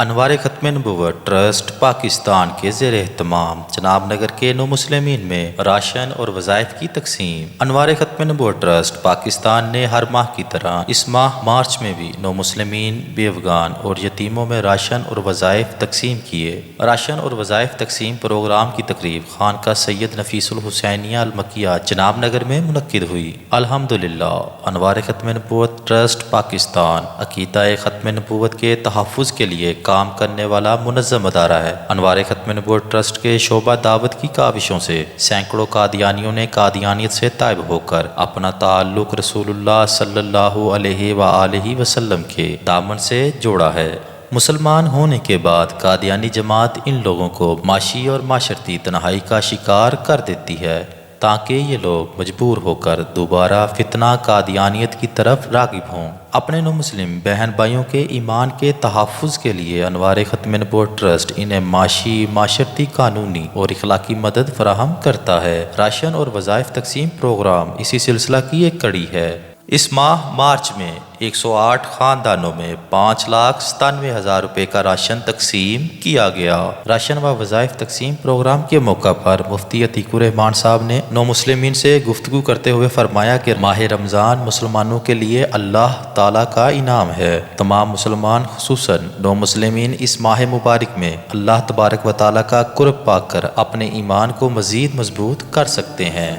अनवार ख़त्म नबूवत ट्रस्ट पाकिस्तान के ज़ेर एहतमाम जनाब नगर के नौ मुस्लिमीन में राशन और वज़ाइफ की तकसीम। अनवार ख़त्म नबूवत ट्रस्ट पाकिस्तान ने हर माह की तरह इस माह मार्च में भी नौ मुस्लिमीन, बेवगान और यतीमों में राशन और वज़ाइफ तकसीम किए। राशन और वज़ाइफ तकसीम प्रोग्राम की तकरीब खानका सैयद नफीसुल हुसैनिया अल मकिया जनाब नगर में मुनक्किद हुई। अल्हम्दुलिल्लाह अनवार ख़त्म नबूवत ट्रस्ट पाकिस्तान अक़ीदा ख़त्म नबूवत के तहफ़्फ़ुज़ के लिए काम करने वाला मुनज़्ज़म अदारा है। अनवार ख़त्म नबूवत ट्रस्ट के शोबा दावत की काविशों से सैकड़ों कादियानियों ने कादियानियत से ताइब होकर अपना ताल्लुक़ रसूलुल्लाह सल्लल्लाहु अलैहि वसल्लम के दामन से जोड़ा है। मुसलमान होने के बाद कादियानी जमात इन लोगों को माशी और माशरती तन्हाई का शिकार कर देती है ताकि ये लोग मजबूर होकर दोबारा फितना कादियानियत की तरफ राग़िब हों। अपने नौ मुस्लिम बहन भाइयों के ईमान के तहफ़्फ़ुज़ के लिए अनवार ख़त्म नबूवत ट्रस्ट इन्हें माशी, माशरती, कानूनी और इखलाकी मदद फराहम करता है। राशन और वज़ाइफ तकसीम प्रोग्राम इसी सिलसिला की एक कड़ी है। इस माह मार्च में 108 ख़ानदानों में 5,97,000 रुपये का राशन तकसीम किया गया। राशन व वज़ाइफ तकसीम प्रोग्राम के मौका पर मुफ्ती अतीकुर रहमान साहब ने नौ मुस्लिमीन से गुफ्तगू करते हुए फरमाया कि माह रमज़ान मुसलमानों के लिए अल्लाह ताला का इनाम है। तमाम मुसलमान खुसूसन नौ मुस्लिमीन इस माह मुबारक में अल्लाह तबारक व ताला का कुर्ब पाकर अपने ईमान को मज़ीद मजबूत कर सकते हैं।